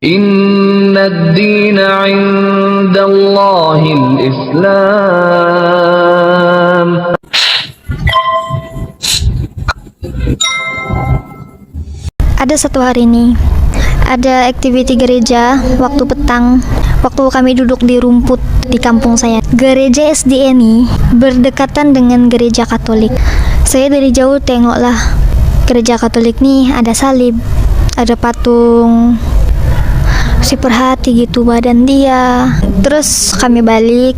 Inna ad-dina 'indallahil Islam. Ada satu hari ini, ada activity gereja waktu petang, waktu kami duduk di rumput di kampung saya. Gereja SD ini berdekatan dengan gereja Katolik. Saya dari jauh tengoklah gereja Katolik nih, ada salib, ada patung si perhati gitu badan dia. Terus kami balik,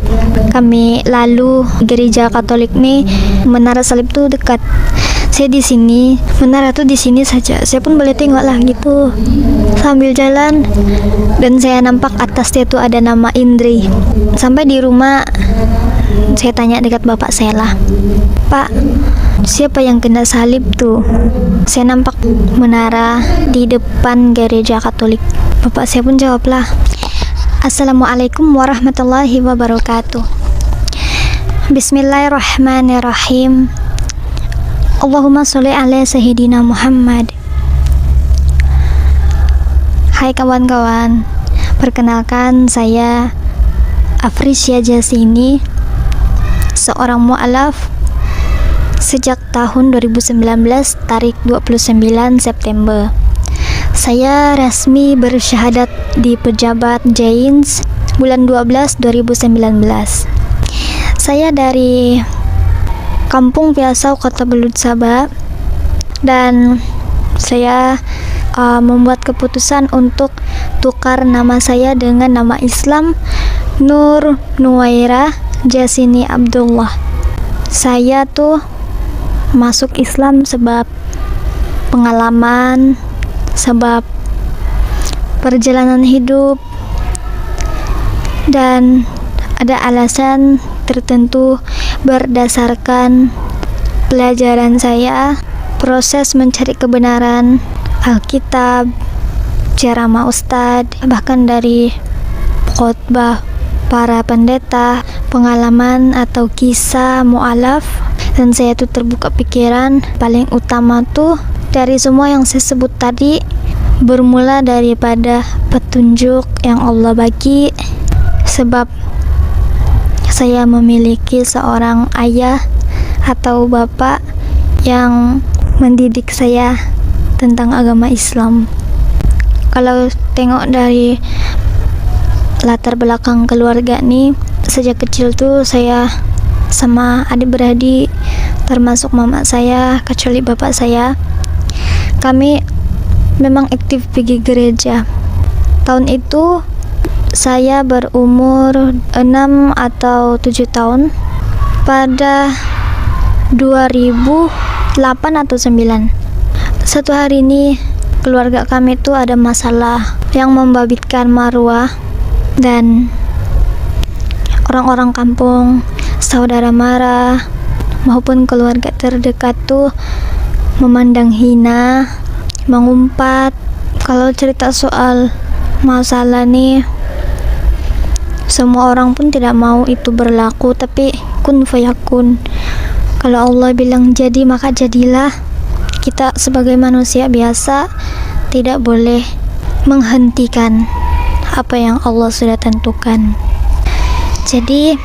kami lalu gereja Katolik nih, menara salib tuh dekat. Saya di sini, menara tuh di sini saja. Saya pun boleh tengok lah gitu sambil jalan, dan saya nampak atasnya tuh ada nama Indri. Sampai di rumah saya tanya dekat bapak saya lah, "Pak, siapa yang kena salib tuh?" Saya nampak menara di depan gereja Katolik. Bapak saya pun jawablah, "Assalamualaikum warahmatullahi wabarakatuh. Bismillahirrahmanirrahim. Allahumma sholli ala sayyidina Muhammad." Hai kawan-kawan, perkenalkan saya Afrisya Jasini, seorang mu'alaf sejak tahun 2019, tarik 29 September. Saya resmi bersyahadat di Pejabat Jains bulan 12 2019. Saya dari Kampung Piasau, Kota Belut, Sabah, dan saya membuat keputusan untuk tukar nama saya dengan nama Islam Nur Nuwairah Jasini Abdullah. Saya tuh masuk Islam sebab pengalaman, sebab perjalanan hidup, dan ada alasan tertentu berdasarkan pelajaran saya, proses mencari kebenaran, Alkitab, ceramah ustadz, bahkan dari khotbah para pendeta, pengalaman atau kisah mu'alaf. Dan saya tuh terbuka pikiran, paling utama tuh dari semua yang saya sebut tadi bermula daripada petunjuk yang Allah bagi, sebab saya memiliki seorang ayah atau bapak yang mendidik saya tentang agama Islam. Kalau tengok dari latar belakang keluarga nih, sejak kecil tuh saya sama adik-beradik, termasuk mama saya, kecuali bapak saya, kami memang aktif pergi gereja. Tahun itu saya berumur 6 atau 7 tahun pada 2008 atau 9. Satu hari ini keluarga kami tuh ada masalah yang membabitkan marwah, dan orang-orang kampung, saudara mara maupun keluarga terdekat tuh memandang hina, mengumpat. Kalau cerita soal masalah nih, semua orang pun tidak mau itu berlaku, tapi kun fayakun. Kalau Allah bilang jadi, maka jadilah. Kita sebagai manusia biasa tidak boleh menghentikan apa yang Allah sudah tentukan. Jadi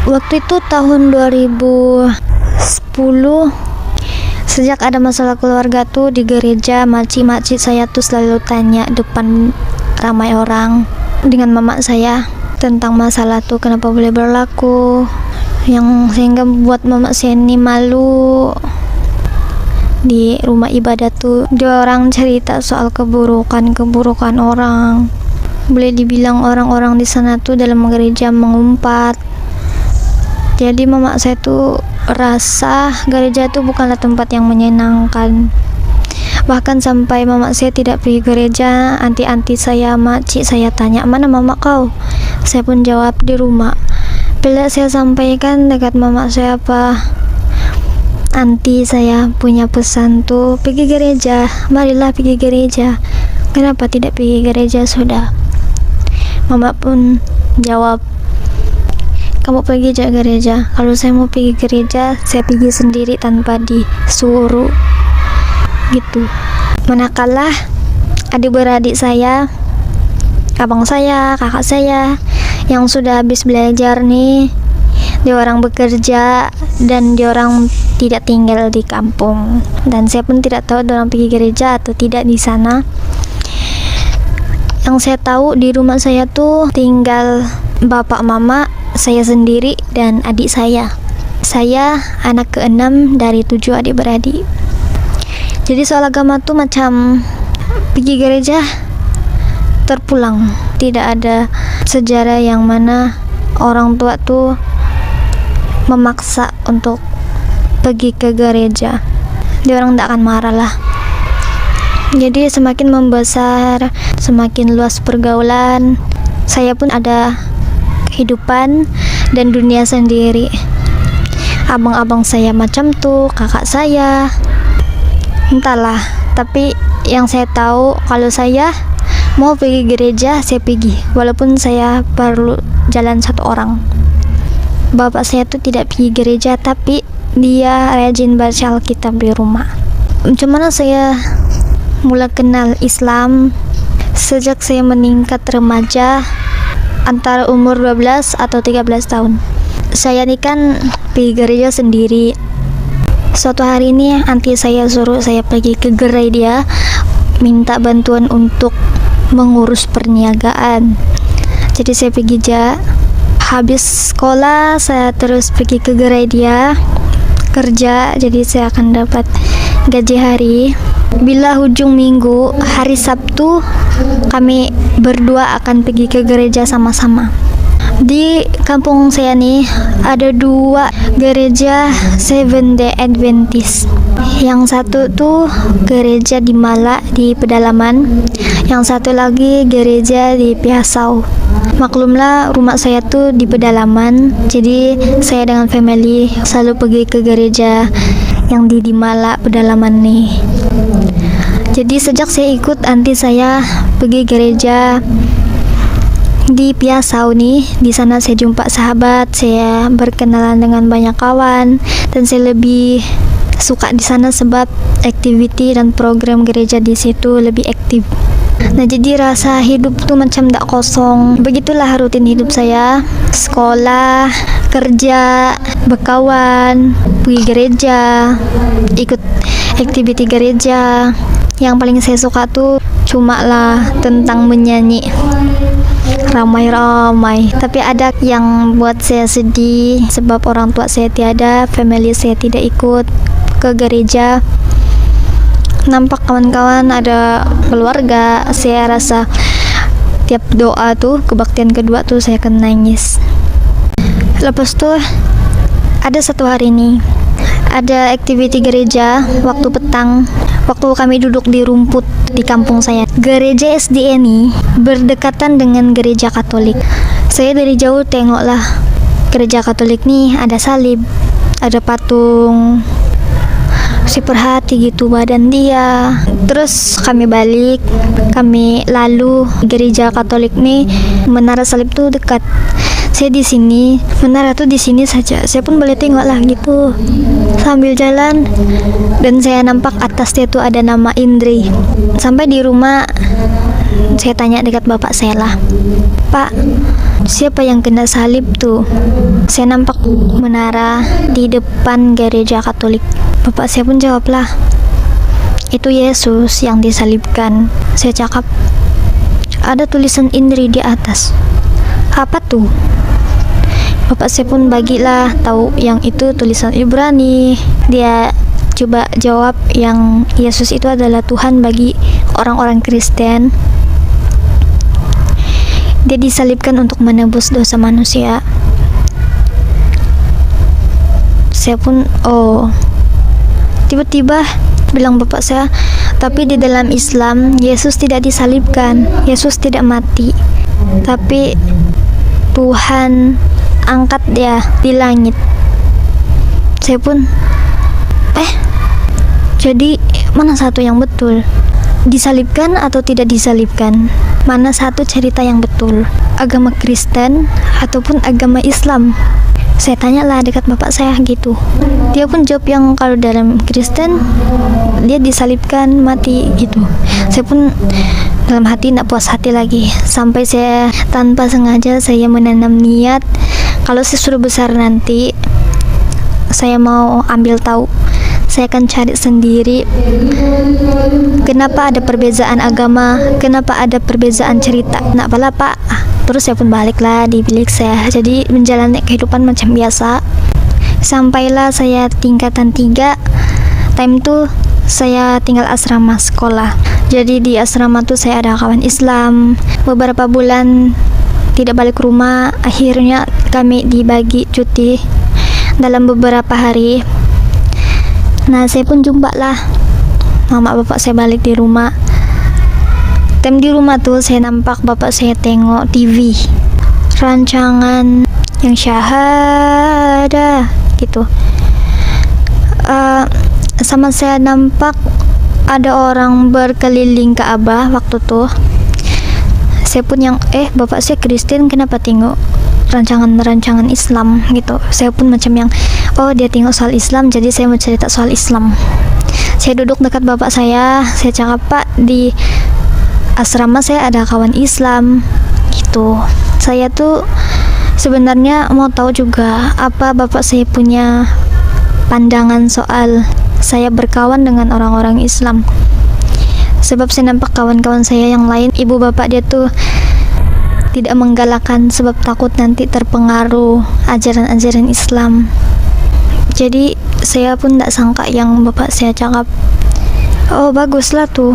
waktu itu tahun 2010, sejak ada masalah keluarga tuh di gereja, makcik-makcik saya tuh selalu tanya depan ramai orang dengan mama saya tentang masalah tuh kenapa boleh berlaku, yang sehingga buat mama saya ini malu. Di rumah ibadah tuh dia orang cerita soal keburukan orang. Boleh dibilang orang-orang di sana tuh dalam gereja mengumpat. Jadi mama saya tuh rasa gereja tuh bukanlah tempat yang menyenangkan. Bahkan sampai mama saya tidak pergi gereja, anti-anti saya, makcik saya tanya, "Mana mama kau?" Saya pun jawab, "Di rumah." Bila saya sampaikan dekat mama saya apa anti saya punya pesan tuh, "Pergi gereja, marilah pergi gereja. Kenapa tidak pergi gereja sudah?" Mama pun jawab, "Kamu pergi aja gereja. Kalau saya mau pergi gereja, saya pergi sendiri tanpa disuruh." Gitu. Manakala adik beradik saya abang saya, kakak saya yang sudah habis belajar nih, dia orang bekerja dan dia orang tidak tinggal di kampung, dan saya pun tidak tahu dia orang pergi gereja atau tidak di sana. Yang saya tahu di rumah saya tuh tinggal bapak mama, saya sendiri dan adik saya. Saya anak ke-6 dari 7 adik beradik. Jadi soal agama tuh macam pergi gereja terpulang, tidak ada sejarah yang mana orang tua tuh memaksa untuk pergi ke gereja. Dia orang tidak akan marah lah. Jadi semakin membesar, semakin luas pergaulan, saya pun ada kehidupan dan dunia sendiri. Abang-abang saya macam tuh, kakak saya entahlah. Tapi yang saya tahu, kalau saya mau pergi gereja, saya pergi walaupun saya perlu jalan satu orang. Bapak saya tuh tidak pergi gereja, tapi dia rajin baca Alkitab di rumah. Macam mana saya mulai kenal Islam? Sejak saya meningkat remaja, antara umur 12 atau 13 tahun. Saya ini kan pergi gereja sendiri. Suatu hari ini aunty saya suruh saya pergi ke gerai dia, minta bantuan untuk mengurus perniagaan. Jadi saya pergi aja. Habis sekolah saya terus pergi ke gerai dia kerja, jadi saya akan dapat gaji hari. Bila hujung minggu, hari Sabtu, kami berdua akan pergi ke gereja sama-sama. Di kampung saya nih ada 2 gereja Seventh-day Adventist. Yang satu tuh gereja di Malak di pedalaman, yang satu lagi gereja di Piasau. Maklumlah rumah saya tuh di pedalaman, jadi saya dengan family selalu pergi ke gereja yang di Malak pedalaman nih. Jadi sejak saya ikut aunty saya pergi gereja di Piasau nih, di sana saya jumpa sahabat, saya berkenalan dengan banyak kawan, dan saya lebih suka di sana sebab activity dan program gereja di situ lebih aktif. Nah, jadi rasa hidup tuh macam tak kosong. Begitulah rutin hidup saya, sekolah, kerja, berkawan, pergi gereja, ikut activity gereja. Yang paling saya suka tuh cuma lah tentang menyanyi ramai-ramai. Tapi ada yang buat saya sedih sebab orang tua saya tiada, family saya tidak ikut ke gereja. Nampak kawan-kawan ada keluarga, saya rasa tiap doa tuh, kebaktian kedua tuh saya akan nangis. Lepas tuh ada satu hari nih, ada activity gereja waktu petang, waktu kami duduk di rumput di kampung saya. Gereja SDA nih berdekatan dengan gereja Katolik. Saya dari jauh tengoklah gereja Katolik nih ada salib, ada patung, si perhati gitu badan dia. Terus kami balik, kami lalu gereja Katolik nih, menara salib tuh dekat. Saya di sini, menara tuh di sini saja. Saya pun boleh tengok lah gitu sambil jalan, dan saya nampak atasnya tuh ada nama Indri. Sampai di rumah saya tanya dekat bapak saya lah, "Pak, siapa yang kena salib tuh?" Saya nampak menara di depan gereja Katolik. Bapak saya pun jawablah, "Itu Yesus yang disalibkan." Saya cakap, "Ada tulisan Indri di atas." "Apa tuh?" Bapak saya pun bagilah tahu yang itu tulisan Ibrani. Dia coba jawab yang Yesus itu adalah Tuhan bagi orang-orang Kristen. Dia disalibkan untuk menebus dosa manusia. Saya pun tiba-tiba bilang bapak saya, "Tapi di dalam Islam Yesus tidak disalibkan, Yesus tidak mati, tapi Tuhan angkat dia di langit." Saya pun jadi mana satu yang betul? Disalibkan atau tidak disalibkan? Mana satu cerita yang betul? Agama Kristen ataupun agama Islam? Saya tanya lah dekat bapak saya gitu. Dia pun jawab yang kalau dalam Kristen dia disalibkan mati gitu. Saya pun dalam hati tidak puas hati lagi. Sampai saya tanpa sengaja saya menanam niat kalau saya sudah besar nanti saya mau ambil tahu. Saya akan cari sendiri kenapa ada perbezaan agama, kenapa ada perbezaan cerita. Nak pala pak. Terus saya pun baliklah di bilik saya. Jadi menjalani kehidupan macam biasa. Sampailah saya tingkatan 3. Time tuh saya tinggal asrama sekolah. Jadi di asrama tuh saya ada kawan Islam. Beberapa bulan tidak balik rumah. Akhirnya kami dibagi cuti dalam beberapa hari. Nah saya pun jumpa lah mama bapak saya balik di rumah. Time di rumah tuh saya nampak bapak saya tengok TV rancangan yang syahada gitu. Sama saya nampak ada orang berkeliling Ka'bah waktu tuh. Saya pun yang bapak saya Kristen kenapa tengok rancangan Islam gitu. Saya pun macam yang dia tengok soal Islam jadi saya mau cerita soal Islam. Saya duduk dekat bapak saya cakap pak di asrama saya ada kawan Islam gitu. Saya tuh sebenarnya mau tahu juga apa bapak saya punya pandangan soal saya berkawan dengan orang-orang Islam. Sebab saya nampak kawan-kawan saya yang lain, ibu bapak dia tuh tidak menggalakkan sebab takut nanti terpengaruh ajaran-ajaran Islam. Jadi saya pun tak sangka yang bapak saya cakap, oh baguslah tuh,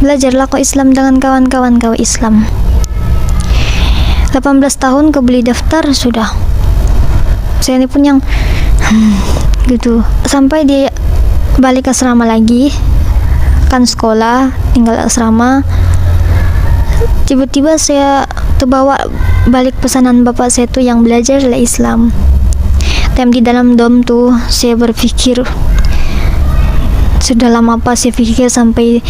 belajarlah kau Islam dengan kawan-kawan kau Islam. 18 tahun kebeli daftar sudah. Saya ini pun yang gitu. Sampai di balik asrama lagi, kan sekolah, tinggal asrama. Tiba-tiba saya terbawa balik pesanan bapak saya tuh yang belajar Islam. Time di dalam dom tuh saya berpikir sudah lama apa saya pikir sampai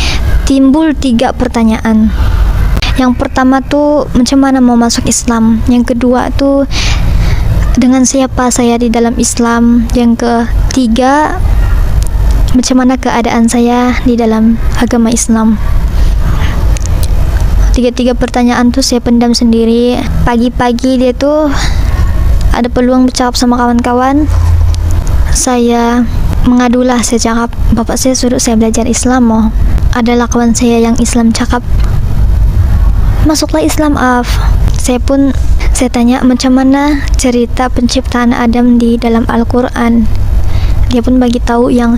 timbul 3 pertanyaan. Yang pertama tuh macam mana mau masuk Islam. Yang kedua tuh dengan siapa saya di dalam Islam. Yang ketiga macam mana keadaan saya di dalam agama Islam. 3 pertanyaan tuh saya pendam sendiri. Pagi-pagi dia tuh ada peluang bercakap sama kawan-kawan. Saya mengadulah, saya cakap bapak saya suruh saya belajar Islam. Adalah kawan saya yang Islam cakap masuklah Islam saya tanya macam mana cerita penciptaan Adam di dalam Al-Quran. Dia pun bagi tahu yang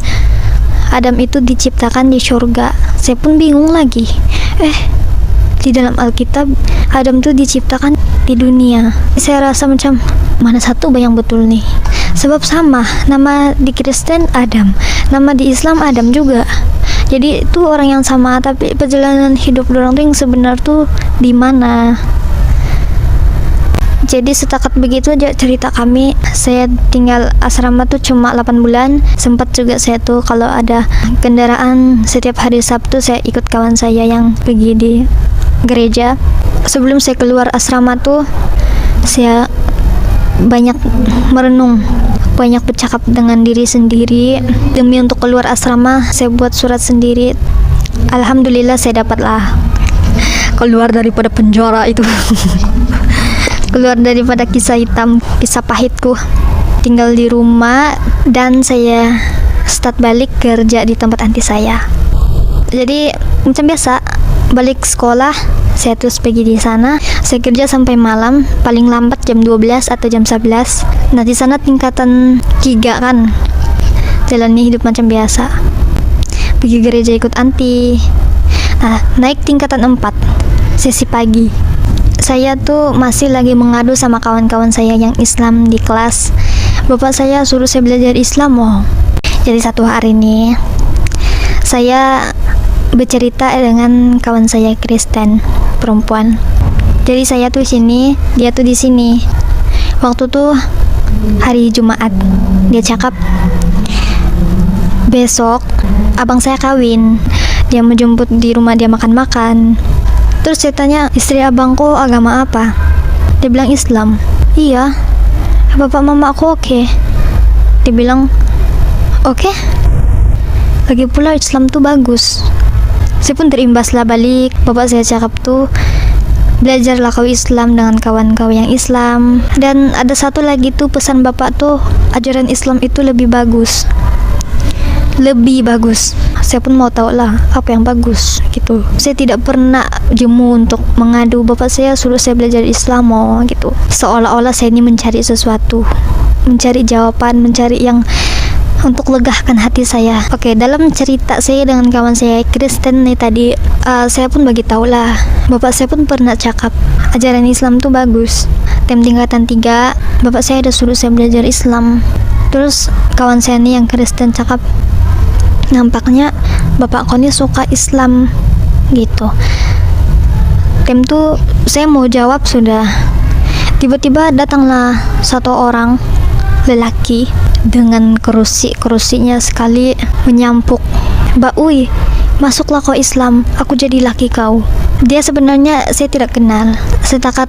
Adam itu diciptakan di surga. Saya pun bingung lagi, di dalam Alkitab Adam tuh diciptakan di dunia. Saya rasa macam mana satu yang betul nih, sebab sama nama di Kristen Adam, nama di Islam Adam juga. Jadi itu orang yang sama, tapi perjalanan hidup orang tuh yang sebenar tuh di mana. Jadi setakat begitu aja cerita kami. Saya tinggal asrama tuh cuma 8 bulan. Sempat juga saya tuh kalau ada kendaraan setiap hari Sabtu saya ikut kawan saya yang pergi di gereja. Sebelum saya keluar asrama tuh saya banyak merenung, banyak bercakap dengan diri sendiri. Demi untuk keluar asrama saya buat surat sendiri. Alhamdulillah saya dapatlah keluar daripada penjara itu. Keluar daripada kisah hitam, kisah pahitku. Tinggal di rumah dan saya start balik kerja di tempat anti saya. Jadi macam biasa, balik sekolah saya terus pergi di sana. Saya kerja sampai malam, paling lambat jam 12 atau jam 11. Nah di sana tingkatan 3 kan, jalani hidup macam biasa. Pergi gereja ikut anti. Nah naik tingkatan 4, sesi pagi. Saya tuh masih lagi mengadu sama kawan-kawan saya yang Islam di kelas. Bapak saya suruh saya belajar Islam. Jadi satu hari ini saya bercerita dengan kawan saya Kristen perempuan. Jadi saya tuh sini, dia tuh di sini. Waktu tuh hari Jumat. Dia cakap besok abang saya kawin. Dia menjemput di rumah dia makan-makan. Terus saya tanya, istri abangku agama apa? Dia bilang Islam. Iya. Bapak mama aku oke. Dia bilang oke. Lagi pula Islam tuh bagus. Saya pun terimbas lah balik. Bapak saya cakap tuh, belajarlah kau Islam dengan kawan kau yang Islam. Dan ada satu lagi tuh pesan bapak tuh, ajaran Islam itu lebih bagus. Lebih bagus. Saya pun mau tahu lah apa yang bagus gitu. Saya tidak pernah jemu untuk mengadu. Bapak saya suruh saya belajar Islam gitu. Seolah-olah saya ini mencari sesuatu, mencari jawaban, mencari yang untuk legahkan hati saya. Oke, dalam cerita saya dengan kawan saya Kristen nih tadi, saya pun bagi tahu lah. Bapak saya pun pernah cakap ajaran Islam tuh bagus. Tingkatan 3, bapak saya udah suruh saya belajar Islam. Terus kawan saya nih yang Kristen cakap, nampaknya bapak kau nih suka Islam gitu. Tuh saya mau jawab sudah. Tiba-tiba datanglah satu orang lelaki dengan kerusinya sekali menyampuk. Mbak Uy, masuklah kau Islam, aku jadi laki kau. Dia sebenarnya saya tidak kenal. Setakat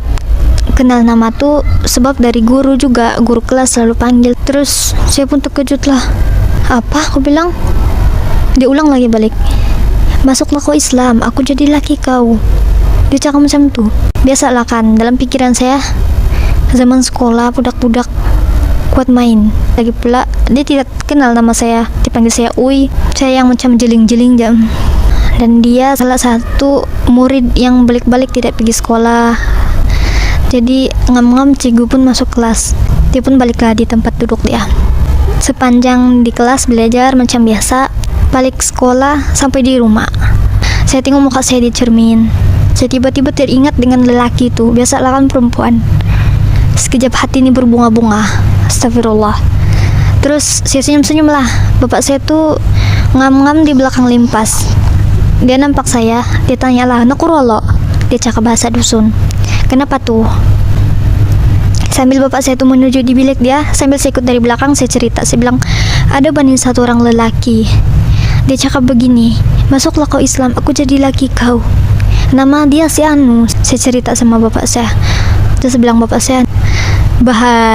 kenal nama tuh sebab dari guru juga, guru kelas selalu panggil. Terus saya pun terkejut lah. Apa? Aku bilang. Dia ulang lagi balik. Masuklah kau Islam, aku jadi laki kau. Dia cakap macam tuh. Biasalah kan, dalam pikiran saya zaman sekolah budak-budak kuat main. Lagi pula dia tidak kenal nama saya, dipanggil saya Uy. Saya yang macam jeling-jeling jam. Dan dia salah satu murid yang balik-balik tidak pergi sekolah. Jadi ngam-ngam cikgu pun masuk kelas. Dia pun baliklah di tempat duduk dia. Sepanjang di kelas belajar macam biasa, balik sekolah sampai di rumah, saya tengok muka saya di cermin. Saya tiba-tiba teringat dengan lelaki itu. Biasalah kan perempuan, sekejap hati ini berbunga-bunga. Astagfirullah. Terus saya senyum-senyum lah. Bapak saya tuh ngam-ngam di belakang limpas. Dia nampak saya. Dia tanyalah, "Nakurolo?" Dia cakap bahasa dusun. Kenapa tuh? Sambil bapak saya tuh menuju di bilik dia, sambil saya ikut dari belakang, saya cerita. Saya bilang, ada banding satu orang lelaki. Dia cakap begini, masuklah kau Islam, aku jadi laki kau. Nama dia si Anu. Saya cerita sama bapak saya. Terus bilang bapak saya,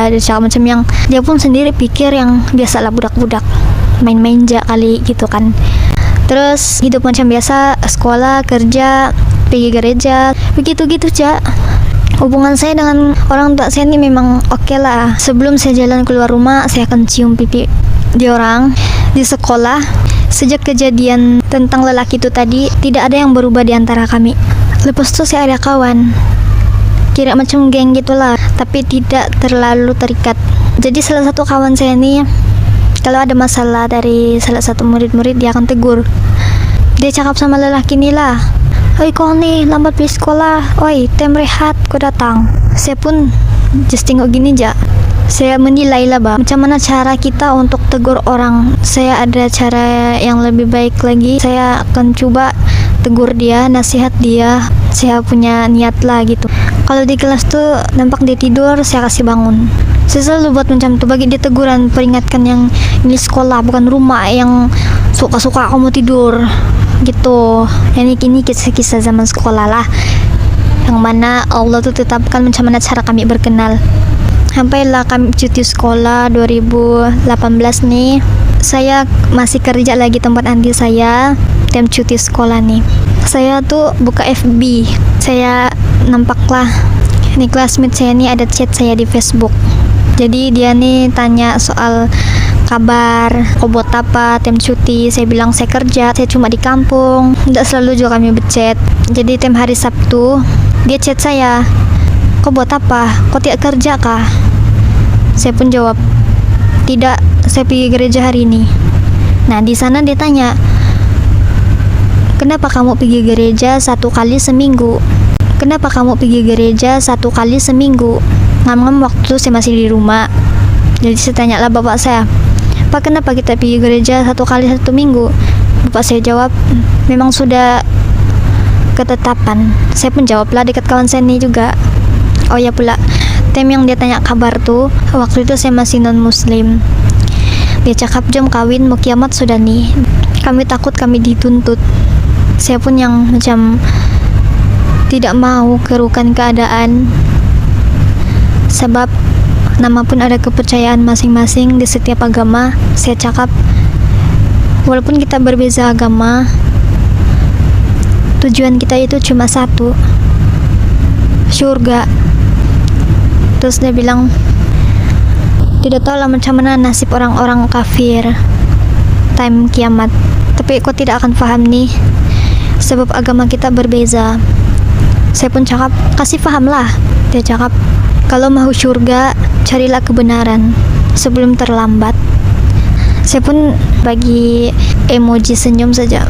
dia cakap macam yang dia pun sendiri pikir yang biasalah budak-budak main-main aja kali gitu kan. Terus hidup macam biasa, sekolah, kerja, pergi gereja, begitu-gitu aja. Hubungan saya dengan orang tua saya ini memang oke lah. Sebelum saya jalan keluar rumah, saya akan cium pipi di orang. Di sekolah, sejak kejadian tentang lelaki itu tadi, tidak ada yang berubah di antara kami. Lepas itu saya ada kawan, kira macam geng gitulah, tapi tidak terlalu terikat. Jadi salah satu kawan saya ini, kalau ada masalah dari salah satu murid-murid, dia akan tegur. Dia cakap sama lelaki ini lah, "Oi kau nih lambat pergi sekolah, oi tem rehat kau datang." Saya pun just tengok gini aja. Saya menilai lah macam mana cara kita untuk tegur orang. Saya ada cara yang lebih baik lagi. Saya akan coba tegur dia, nasihat dia. Saya punya niat lah gitu. Kalau di kelas tuh nampak dia tidur, saya kasih bangun. Saya selalu buat macam tuh, bagi dia teguran, peringatkan yang ini sekolah bukan rumah yang suka-suka kamu tidur gitu. Ini kisah-kisah zaman sekolah lah, yang mana Allah tuh tetapkan macam mana cara kami berkenal. Sampailah kami cuti sekolah 2018 nih. Saya masih kerja lagi tempat anti saya. Time cuti sekolah nih, saya tuh buka FB. Saya nampaklah ini classmate saya nih ada chat saya di Facebook. Jadi dia nih tanya soal kabar, kau buat apa time cuti. Saya bilang saya kerja, saya cuma di kampung. Tidak selalu juga kami berchat. Jadi time hari Sabtu dia chat saya, kau buat apa, kau tidak kerja kah? Saya pun jawab, tidak, saya pergi gereja hari ini. Nah di sana dia tanya, kenapa kamu pergi gereja 1 kali seminggu? Kenapa kamu pergi gereja 1 kali seminggu? Ngam-ngam waktu itu saya masih di rumah. Jadi saya tanyalah bapak saya, Pak, kenapa kita pergi gereja 1 kali 1 minggu? Bapak saya jawab, memang sudah ketetapan. Saya pun jawablah dekat kawan saya ini juga. Oh ya pula, time yang dia tanya kabar tuh, waktu itu saya masih non muslim. Dia cakap jam kawin, mau kiamat sudah nih. Kami takut kami dituntut. Saya pun yang macam tidak mau kerukan keadaan, sebab nama pun ada kepercayaan masing-masing di setiap agama. Saya cakap, walaupun kita berbeza agama, tujuan kita itu cuma satu, surga. Terus dia bilang, tidak tahu lah macam mana nasib orang-orang kafir time kiamat, tapi kau tidak akan faham nih, sebab agama kita berbeza. Saya pun cakap, kasih faham lah. Dia cakap, kalau mau surga, carilah kebenaran sebelum terlambat. Saya pun bagi emoji senyum saja.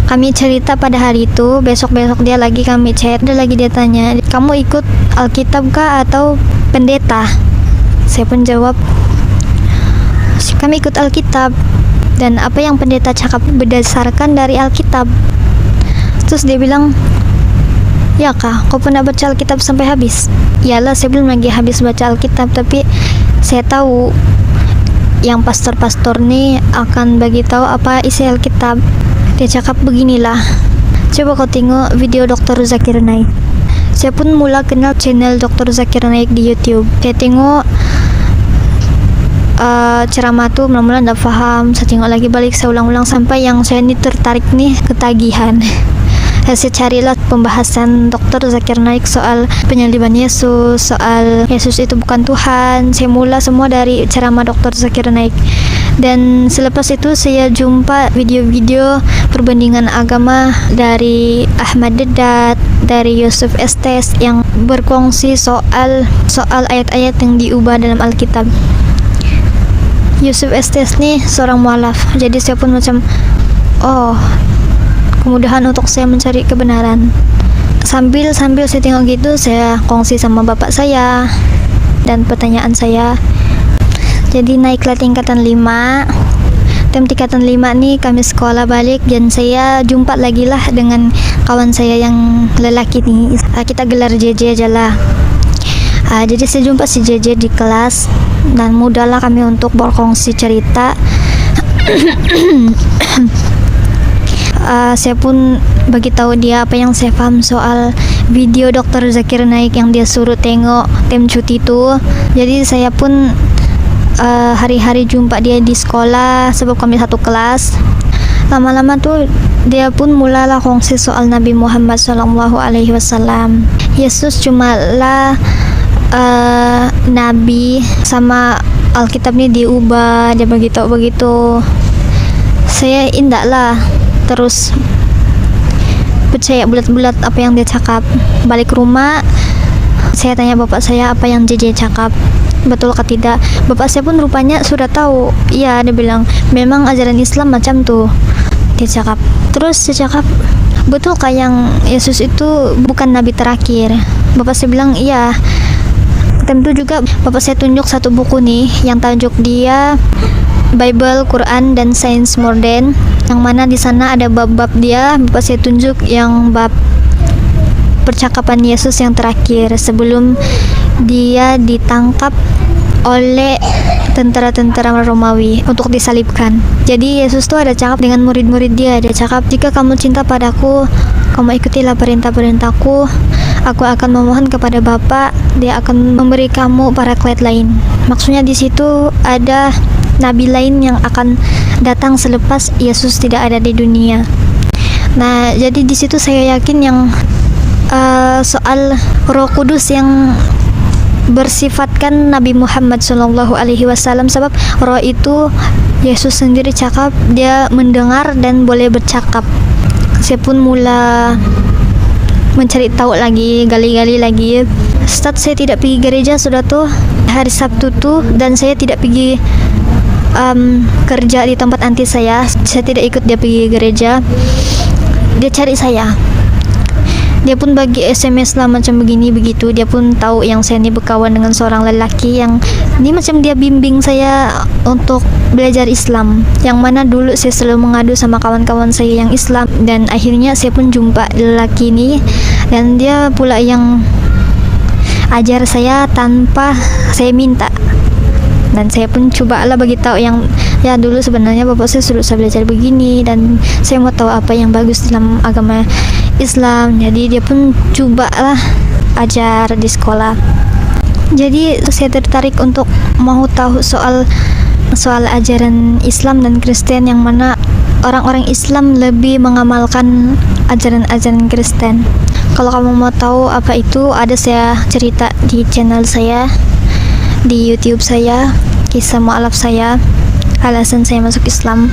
Kami cerita pada hari itu, besok-besok dia lagi kami chat, dia tanya, kamu ikut Alkitab kah atau pendeta? Saya pun jawab, kami ikut Alkitab, dan apa yang pendeta cakap berdasarkan dari Alkitab. Terus dia bilang, ya kah, kau pernah baca Alkitab sampai habis? Iyalah, saya belum lagi habis baca Alkitab, tapi saya tahu yang pastor-pastor nih akan bagi tahu apa isi Alkitab. Dia cakap beginilah, coba kau tengok video Dr. Zakir Naik. Saya pun mula kenal channel Dr. Zakir Naik di YouTube. Saya tengok ceramah tuh mula-mula nggak paham. Saya tengok lagi balik, saya ulang-ulang sampai yang saya ini tertarik nih ketagihan. Saya carilah pembahasan Dr. Zakir Naik soal penyaliban Yesus, soal Yesus itu bukan Tuhan. Saya mula semua dari ceramah Dr. Zakir Naik. Dan selepas itu saya jumpa video-video perbandingan agama dari Ahmad Dedat, dari Yusuf Estes yang berkongsi soal ayat-ayat yang diubah dalam Alkitab. Yusuf Estes nih seorang mualaf, jadi saya pun macam, oh, kemudahan untuk saya mencari kebenaran. Sambil saya tengok gitu, saya kongsi sama bapak saya dan pertanyaan saya. Jadi naiklah tingkatan 5. Tingkatan 5 nih kami sekolah balik, dan saya jumpa lagi lah dengan kawan saya yang lelaki nih. Kita gelar JJ aja lah. Jadi saya jumpa si JJ di kelas, dan mudahlah kami untuk berkongsi cerita. Saya pun bagi tahu dia apa yang saya paham soal video Dr. Zakir Naik yang dia suruh tengok tim cuti itu. Jadi saya pun hari-hari jumpa dia di sekolah sebab kami satu kelas. Lama-lama tuh dia pun mulalah kongsi soal Nabi Muhammad SAW. Yesus cuma lah Nabi, sama Alkitab ini diubah. Dia beritahu begitu. Saya indah lah, terus percaya bulat-bulat apa yang dia cakap. Balik rumah, saya tanya bapak saya apa yang JJ cakap, betul kah tidak. Bapak saya pun rupanya sudah tahu. Iya, dia bilang memang ajaran Islam macam tuh, dia cakap. Terus saya cakap, betul kah yang Yesus itu bukan nabi terakhir? Bapak saya bilang iya. Tentu juga bapak saya tunjuk satu buku nih yang tajuk dia Bible, Quran, dan Science Modern, yang mana di sana ada bab-bab dia. Bapak saya tunjuk yang bab percakapan Yesus yang terakhir sebelum dia ditangkap oleh tentara-tentara Romawi untuk disalibkan. Jadi Yesus tuh ada cakap dengan murid-murid dia. Dia cakap, jika kamu cinta padaku, kamu ikutilah perintah-perintahku. Aku akan memohon kepada Bapa, dia akan memberi kamu paraklet lain. Maksudnya di situ ada nabi lain yang akan datang selepas Yesus tidak ada di dunia. Nah, jadi di situ saya yakin yang soal Roh Kudus yang bersifatkan Nabi Muhammad SAW, sebab Roh itu Yesus sendiri cakap dia mendengar dan boleh bercakap. Saya pun mula mencari tahu lagi, gali-gali lagi. Start saya tidak pergi gereja sudah tuh hari Sabtu tuh, dan saya tidak pergi kerja di tempat anti saya tidak ikut dia pergi gereja. Dia cari saya, dia pun bagi SMS lah macam begini begitu. Dia pun tahu yang saya ni berkawan dengan seorang lelaki yang ni macam dia bimbing saya untuk belajar Islam, yang mana dulu saya selalu mengadu sama kawan-kawan saya yang Islam, dan akhirnya saya pun jumpa lelaki ni, dan dia pula yang ajar saya tanpa saya minta. Dan saya pun cobalah bagi tahu yang ya dulu sebenarnya bapak saya suruh saya belajar begini, dan saya mau tahu apa yang bagus dalam agama Islam. Jadi dia pun cobalah ajar di sekolah. Jadi saya tertarik untuk mau tahu soal ajaran Islam dan Kristen, yang mana orang-orang Islam lebih mengamalkan ajaran-ajaran Kristen. Kalau kamu mau tahu apa itu, ada saya cerita di channel saya, di YouTube saya, kisah mualaf saya, alasan saya masuk Islam.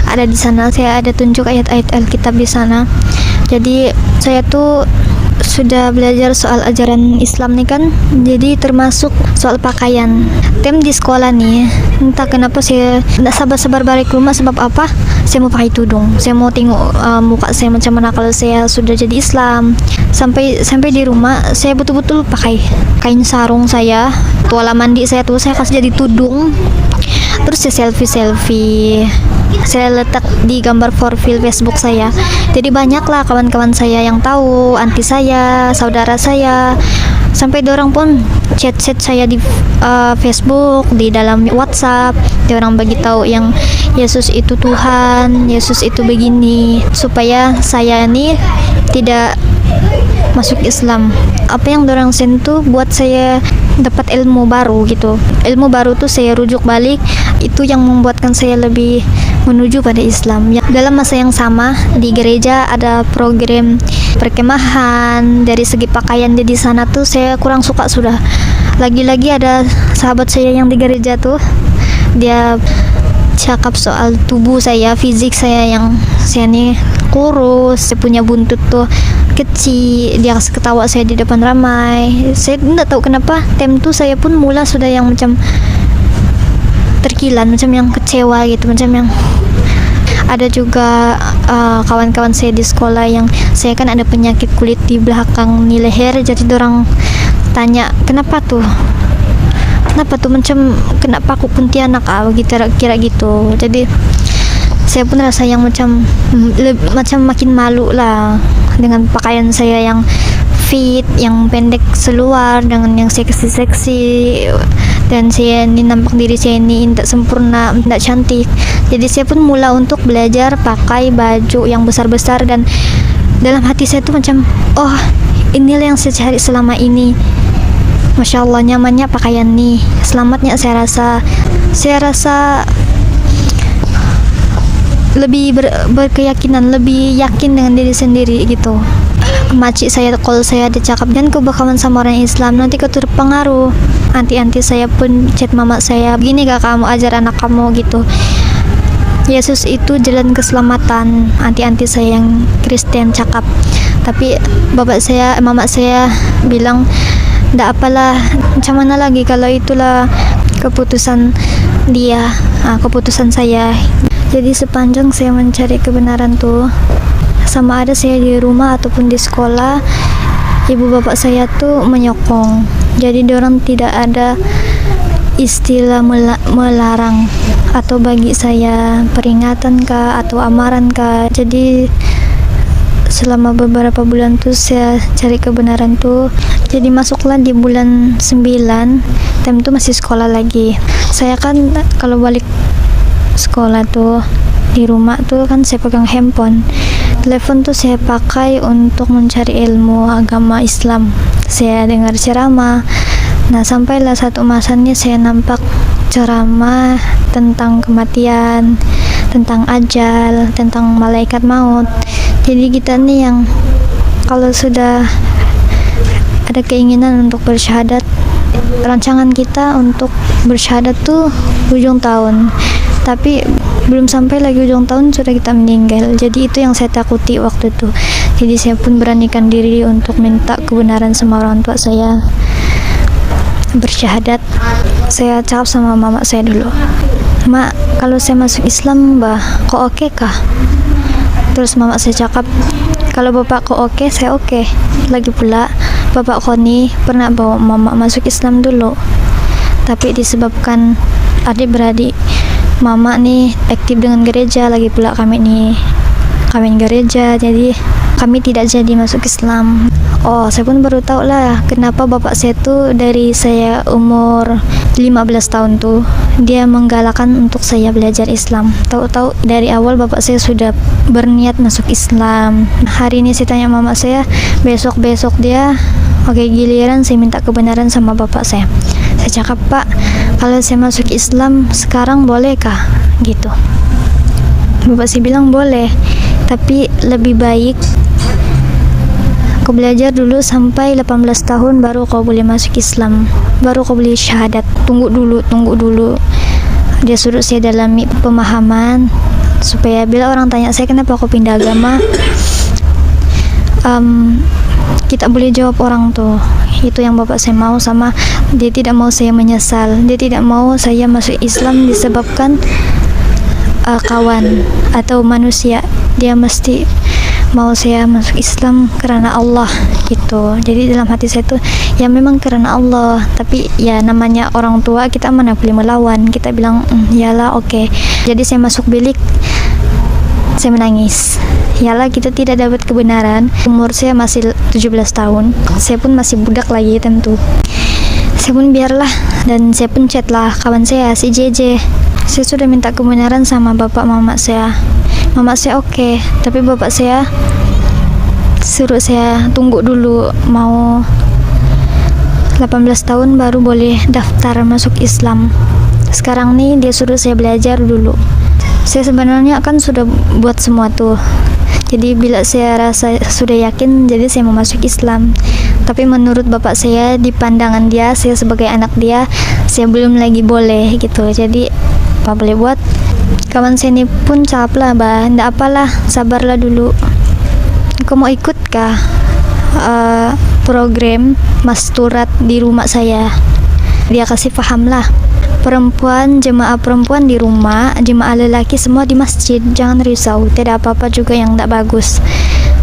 Ada di sana, saya ada tunjuk ayat-ayat Alkitab di sana. Jadi saya tuh sudah belajar soal ajaran Islam nih kan, jadi termasuk soal pakaian. Di sekolah nih, entah kenapa saya tidak sabar-sabar balik rumah. Sebab apa? Saya mau pakai tudung, saya mau tengok muka saya macam mana kalau saya sudah jadi Islam. Sampai di rumah saya betul-betul pakai kain sarung saya, tuala mandi saya tuh saya kasih jadi tudung. Terus saya selfie, saya letak di gambar profil Facebook saya. Jadi banyaklah kawan-kawan saya yang tahu, anti saya, saudara saya, sampai dorang pun chat saya di Facebook, di dalam WhatsApp. Dorang bagi tahu yang Yesus itu Tuhan, Yesus itu begini, supaya saya ini tidak masuk Islam. Apa yang dorang sentuh buat saya dapat ilmu baru gitu. Ilmu baru tuh saya rujuk balik, itu yang membuatkan saya lebih menuju pada Islam. Ya, dalam masa yang sama di gereja ada program perkemahan. Dari segi pakaian di sana tuh saya kurang suka sudah. Lagi-lagi ada sahabat saya yang di gereja tuh, dia cakap soal tubuh saya, fisik saya yang saya nih kurus, saya punya buntut tuh kecil. Dia ketawa saya di depan ramai. Saya tidak tahu kenapa tuh saya pun mula sudah yang macam terkilan, macam yang kecewa gitu, macam yang ada juga kawan-kawan saya di sekolah yang saya kan ada penyakit kulit di belakang di leher. Jadi orang tanya kenapa tuh macam kenapa aku kuntilanak gitu, kira gitu. Jadi saya pun rasa yang macam makin malu lah dengan pakaian saya yang fit, yang pendek seluar, dengan yang seksi, dan saya ini nampak diri saya ini tidak sempurna, tidak cantik. Jadi saya pun mula untuk belajar pakai baju yang besar-besar, dan dalam hati saya tuh macam, oh inilah yang saya cari selama ini. Masya Allah, nyamannya pakaian nih, selamatnya saya rasa lebih berkeyakinan, lebih yakin dengan diri sendiri gitu. Makcik saya, kalau saya dicakap dan kau berkawan sama orang Islam, nanti kau terpengaruh. Anti saya pun chat mama saya, begini gak kamu ajar anak kamu gitu, Yesus itu jalan keselamatan. Anti saya yang Kristen cakap. Tapi mama saya bilang, ndak apalah, macam mana lagi kalau itulah keputusan dia, keputusan saya. Jadi sepanjang saya mencari kebenaran tuh, sama ada saya di rumah ataupun di sekolah, ibu bapak saya tuh menyokong. Jadi diorang tidak ada istilah melarang atau bagi saya peringatan kah atau amaran kah. Jadi selama beberapa bulan tuh saya cari kebenaran tuh. Jadi masuklah di bulan 9, tuh masih sekolah lagi. Saya kan kalau balik sekolah tuh di rumah tuh kan saya pegang handphone. Telepon tuh saya pakai untuk mencari ilmu agama Islam. Saya dengar ceramah. Nah, sampailah satu masanya saya nampak ceramah tentang kematian, tentang ajal, tentang malaikat maut. Jadi kita nih yang kalau sudah ada keinginan untuk bersyahadat, rancangan kita untuk bersyahadat tuh ujung tahun. Tapi belum sampai lagi ujung tahun sudah kita meninggal. Jadi itu yang saya takuti waktu itu. Jadi saya pun beranikan diri untuk minta kebenaran sama orang tua saya bersyahadat. Saya cakap sama mama saya dulu, "Mak, kalau saya masuk Islam, Mbah, kok oke kah?" Terus mama saya cakap, "Kalau bapak kok oke, saya oke. Lagi pula bapak Koni pernah bawa mama masuk Islam dulu. Tapi disebabkan adik-beradik mama nih aktif dengan gereja, lagi pula kami nih kawin gereja, jadi kami tidak jadi masuk Islam." Oh, saya pun baru tahu lah kenapa bapak saya tuh dari saya umur 15 tahun tuh dia menggalakkan untuk saya belajar Islam. Tahu-tahu dari awal bapak saya sudah berniat masuk Islam. Hari ini saya tanya mama saya, besok dia Oke, giliran saya minta kebenaran sama bapak saya. Saya cakap, Pak, kalau saya masuk Islam sekarang bolehkah? Gitu. Bapak saya bilang boleh, tapi lebih baik kau belajar dulu sampai 18 tahun baru kau boleh masuk Islam, baru kau boleh syahadat. Tunggu dulu. Dia suruh saya dalami pemahaman supaya bila orang tanya saya kenapa kau pindah agama, kita boleh jawab orang tuh. Itu yang bapak saya mau, sama dia tidak mau saya menyesal. Dia tidak mau saya masuk Islam disebabkan kawan atau manusia. Dia mesti mau saya masuk Islam karena Allah gitu. Jadi dalam hati saya tuh ya memang karena Allah, tapi ya namanya orang tua kita mana boleh melawan. Kita bilang yalah oke. Jadi saya masuk bilik, saya menangis. Yalah kita tidak dapat kebenaran. Umur saya masih 17 tahun. Saya pun masih budak lagi tentu. Saya pun biarlah, dan saya pun chat lah kawan saya si JJ. Saya sudah minta kebenaran sama bapak mama saya. Mama saya oke, tapi bapak saya suruh saya tunggu dulu, mau 18 tahun baru boleh daftar masuk Islam. Sekarang nih dia suruh saya belajar dulu. Saya sebenarnya kan sudah buat semua tuh. Jadi bila saya rasa sudah yakin, jadi saya mau masuk Islam. Tapi menurut bapak saya, di pandangan dia, saya sebagai anak dia, saya belum lagi boleh gitu. Jadi apa boleh buat? Kawan saya ini pun cakap lah, bah, ndak apalah, sabarlah dulu. Kau mau ikut kah program masturat di rumah saya? Dia kasih paham lah, perempuan, jemaah perempuan di rumah, jemaah lelaki semua di masjid, jangan risau, tidak apa-apa juga yang ndak bagus.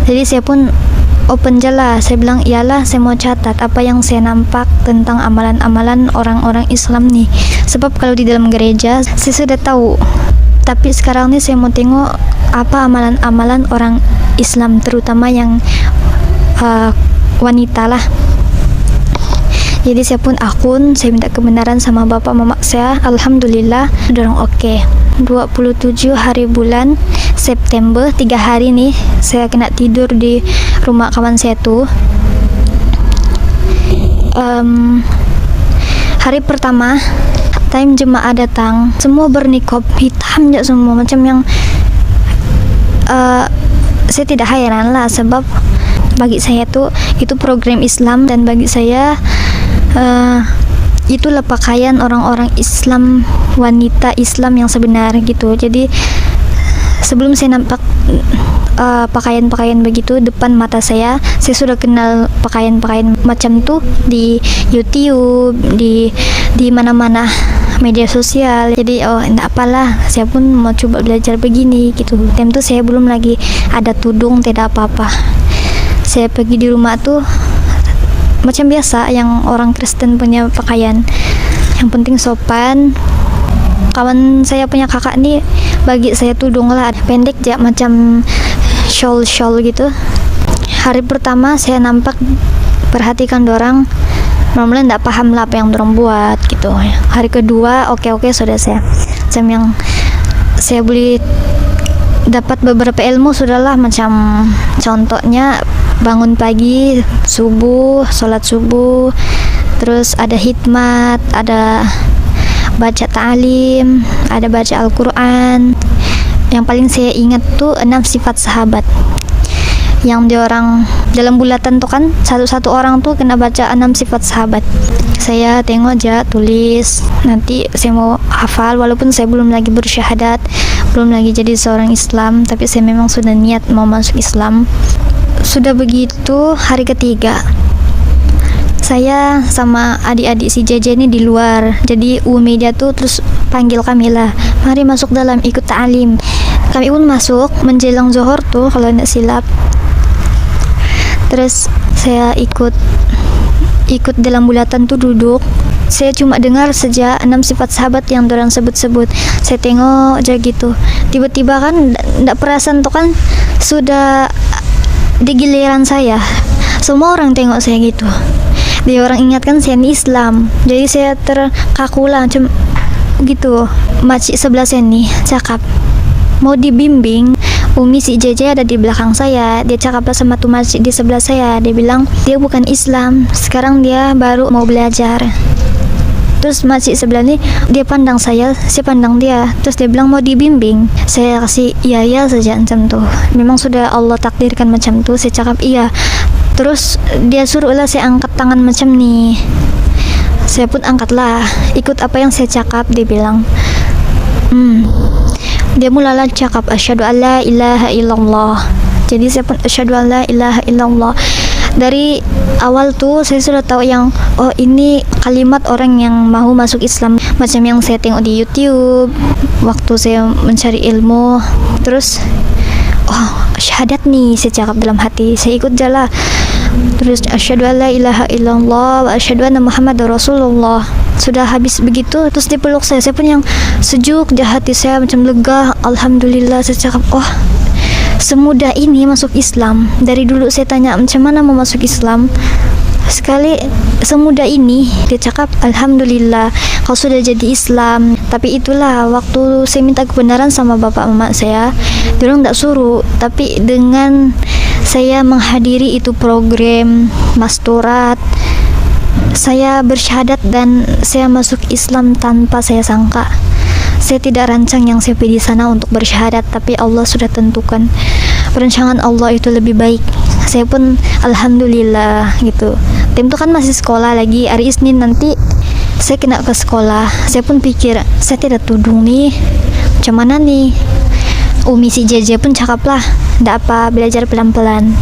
Jadi saya pun open je lah. Saya bilang iyalah, saya mau catat apa yang saya nampak tentang amalan-amalan orang-orang Islam nih. Sebab kalau di dalam gereja saya sudah tahu, tapi sekarang nih saya mau tengok apa amalan-amalan orang Islam, terutama yang wanita lah. Jadi saya pun akun, saya minta kebenaran sama bapak mama saya. Alhamdulillah dorong oke. 27 hari bulan September, 3 hari nih saya kena tidur di rumah kawan saya tuh. Hari pertama time jemaah datang, semua bernikob hitam aja semua, macam yang saya tidak heran lah, sebab bagi saya tuh itu program Islam, dan bagi saya itulah pakaian orang-orang Islam, wanita Islam yang sebenar gitu. Jadi sebelum saya nampak pakaian-pakaian begitu depan mata saya sudah kenal pakaian-pakaian macam tuh di YouTube, di mana-mana media sosial. Jadi enggak apalah, saya pun mau coba belajar begini gitu. Time tuh saya belum lagi ada tudung, tidak apa-apa. Saya pergi di rumah tuh macam biasa yang orang Kristen punya pakaian, yang penting sopan. Kawan saya punya kakak nih bagi saya tudung lah, pendek aja macam shawl gitu. Hari pertama saya nampak perhatikan dorang, normalnya ndak paham lah apa yang dorang buat gitu. Hari kedua oke sudah saya macam yang saya boleh dapat beberapa ilmu sudahlah, macam contohnya bangun pagi, subuh, sholat subuh, terus ada hikmat, ada baca ta'lim, ada baca Al-Quran. Yang paling saya ingat tuh 6 sifat sahabat, yang dia orang dalam bulatan tuh kan satu orang tuh kena baca 6 sifat sahabat. Saya tengok aja, tulis, nanti saya mau hafal, walaupun saya belum lagi bersyahadat, belum lagi jadi seorang Islam, tapi saya memang sudah niat mau masuk Islam. Sudah begitu hari ketiga saya sama adik-adik si JJ ini di luar. Jadi media tuh terus panggil kami lah, mari masuk dalam ikut ta'lim. Kami pun masuk menjelang zuhur tuh kalau tidak silap. Terus saya ikut dalam bulatan tuh duduk. Saya cuma dengar saja 6 sifat sahabat yang dorang sebut-sebut. Saya tengok aja gitu. Tiba-tiba kan ndak perasan tuh kan sudah di giliran saya. Semua orang tengok saya gitu. Dia orang ingatkan saya ini Islam. Jadi saya terkaku lah macam gitu. Makcik sebelah saya nih cakap mau dibimbing Umi si JJ ada di belakang saya. Dia cakap sama tuh masjid di sebelah saya. Dia bilang dia bukan Islam, sekarang dia baru mau belajar. Terus masjid sebelah ini dia pandang saya pandang dia. Terus dia bilang mau dibimbing. Saya kasih iya saja macam tuh. Memang sudah Allah takdirkan macam tuh. Saya cakap iya. Terus dia suruhlah saya angkat tangan macam nih. Saya pun angkatlah, ikut apa yang saya cakap. Dia bilang dia mulalah cakap asyhadu alla ilaha illallah. Jadi saya pun asyhadu alla ilaha illallah. Dari awal tuh saya sudah tahu yang ini kalimat orang yang mau masuk Islam, macam yang saya tengok di YouTube waktu saya mencari ilmu. Terus syahadat nih, saya cakap dalam hati, saya ikut jalan. Terus asyhadu alla ilaha illallah wa asyhadu anna muhammadar rasulullah. Sudah habis begitu, terus dia peluk saya pun yang sejuk di hati saya, macam lega. Alhamdulillah, saya cakap semudah ini masuk Islam. Dari dulu saya tanya macam mana mau masuk Islam, sekali semudah ini. Dia cakap alhamdulillah kau sudah jadi Islam. Tapi itulah waktu saya minta kebenaran sama bapak mama saya, diorang tak suruh. Tapi dengan saya menghadiri itu program masturat, saya bersyahadat dan saya masuk Islam tanpa saya sangka. Saya tidak rancang yang saya pergi di sana untuk bersyahadat, tapi Allah sudah tentukan. Perencanaan Allah itu lebih baik. Saya pun alhamdulillah gitu. Tim itu kan masih sekolah lagi, hari Isnin nanti saya kena ke sekolah. Saya pun pikir saya tidak tudung nih, macam mana nih. Umi si JJ pun cakap lah, ndak apa, belajar pelan-pelan.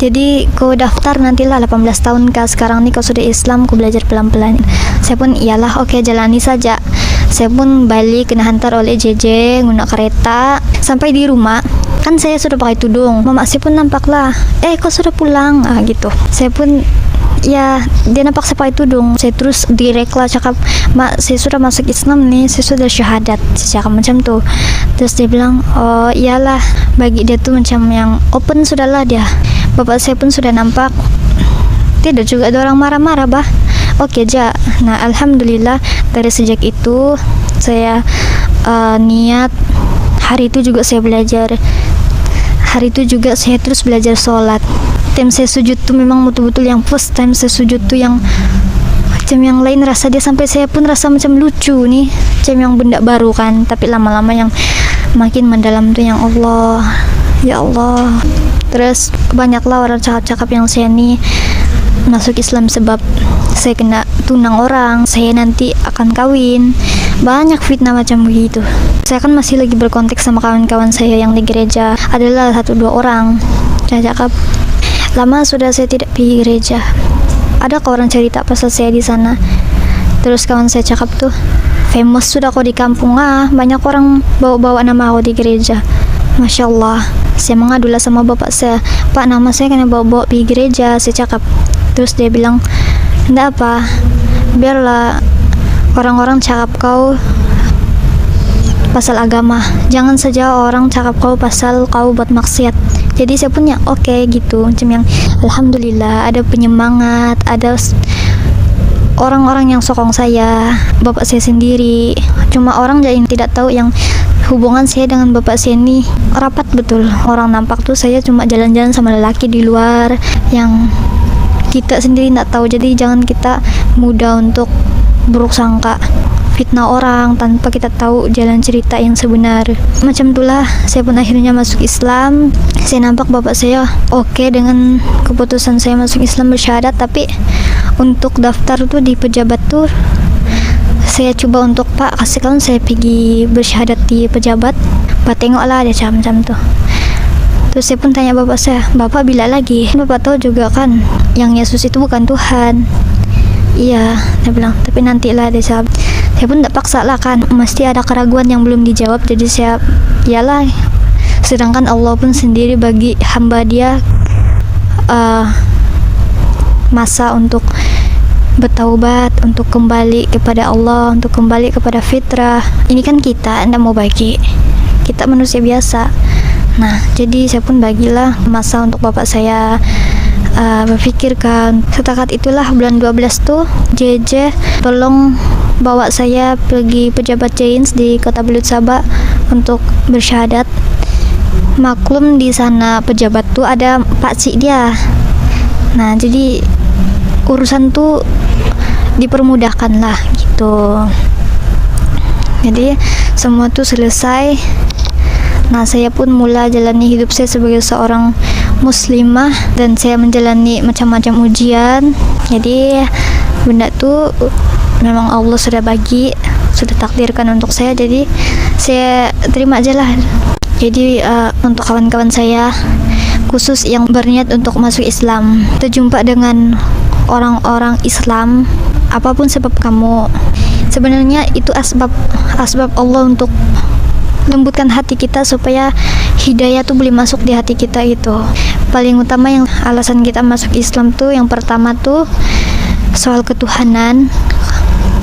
Jadi kau daftar nantilah 18 tahun kah, sekarang nih kau sudah Islam, kau belajar pelan-pelan. Saya pun iyalah, oke, jalani saja. Saya pun balik, kena hantar oleh JJ guna kereta. Sampai di rumah kan saya sudah pakai tudung, mama saya pun nampak lah, kau sudah pulang gitu. Saya pun ya, dia nampak saya pakai tudung. Saya terus direct lah cakap, mak saya sudah masuk Islam nih, saya sudah syahadat. Saya cakap macam tuh. Terus dia bilang iyalah, bagi dia tuh macam yang open sudahlah dia. Bapak saya pun sudah nampak, tidak juga ada orang marah-marah bah. Oke ja. Nah alhamdulillah dari sejak itu saya niat. Hari itu juga saya belajar. Hari itu juga saya terus belajar sholat. Time saya sujud tuh memang betul-betul yang first time saya sujud tuh yang macam yang lain rasa dia, sampai saya pun rasa macam lucu nih, macam yang benda baru kan. Tapi lama-lama yang makin mendalam tuh yang Allah, ya Allah. Terus banyaklah orang cakap-cakap yang saya nih masuk Islam sebab saya kena tunang orang, saya nanti akan kawin. Banyak fitnah macam begitu. Saya kan masih lagi berkontak sama kawan-kawan saya yang di gereja. Adalah 1-2 orang saya cakap, lama sudah saya tidak pergi gereja. Ada orang cerita pasal saya di sana. Terus kawan saya cakap tuh, famous sudah kau di kampung, banyak orang bawa-bawa nama aku di gereja. Masya Allah. Saya mengadulah sama bapak saya, Pak, nama saya kena bawa-bawa pergi gereja. Saya cakap. Terus dia bilang, enggak apa, biarlah orang-orang cakap kau pasal agama, jangan saja orang cakap kau pasal kau buat maksiat. Jadi saya punya oke gitu, macam yang alhamdulillah ada penyemangat, ada orang-orang yang sokong saya, bapak saya sendiri. Cuma orang yang tidak tahu yang hubungan saya dengan bapak saya ini rapat betul. Orang nampak tuh saya cuma jalan-jalan sama lelaki di luar yang kita sendiri tidak tahu. Jadi jangan kita mudah untuk buruk sangka, fitnah orang tanpa kita tahu jalan cerita yang sebenar. Macam itulah saya pun akhirnya masuk Islam. Saya nampak bapak saya oke dengan keputusan saya masuk Islam bersyahadat. Tapi untuk daftar tuh di pejabat tuh saya coba untuk, Pak, kasih kawan saya pergi bersyahadat di pejabat. Pak tengoklah dia macam tuh. Terus saya pun tanya bapak saya, Bapak bila lagi? Bapak tahu juga kan yang Yesus itu bukan Tuhan. Iya, dia bilang, tapi nantilah dia jawab. Saya pun tak paksa lah kan, mesti ada keraguan yang belum dijawab. Jadi saya, iyalah. Sedangkan Allah pun sendiri bagi hamba dia masa untuk bertaubat, untuk kembali kepada Allah, untuk kembali kepada fitrah. Ini kan kita tidak mau bagi, kita manusia biasa. Nah, jadi saya pun bagilah masa untuk bapak saya berpikirkan. Setakat itulah bulan 12 tuh JJ tolong bawa saya pergi pejabat Jains di Kota Belut Sabah untuk bersyahadat. maklum di sana pejabat tuh ada pakcik dia. Nah, jadi urusan tuh dipermudahkan lah gitu. Jadi semua tuh selesai. Nah, saya pun mula jalani hidup saya sebagai seorang muslimah dan saya menjalani macam-macam ujian. Jadi benda tuh memang Allah sudah bagi, sudah takdirkan untuk saya, jadi saya terima aja lah. Jadi untuk kawan-kawan saya khusus yang berniat untuk masuk Islam, terjumpa dengan orang-orang Islam, apapun sebab kamu, sebenarnya itu asbab Allah untuk lembutkan hati kita supaya hidayah tuh boleh masuk di hati kita. Itu paling utama yang alasan kita masuk Islam tuh, yang pertama tuh soal ketuhanan.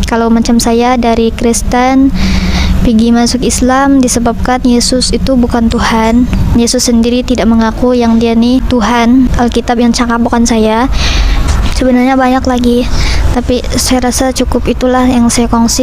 Kalau macam saya dari Kristen pergi masuk Islam disebabkan Yesus itu bukan Tuhan. Yesus sendiri tidak mengaku yang dia nih Tuhan. Alkitab yang cakap bukan saya. Sebenarnya banyak lagi, tapi saya rasa cukup itulah yang saya kongsi.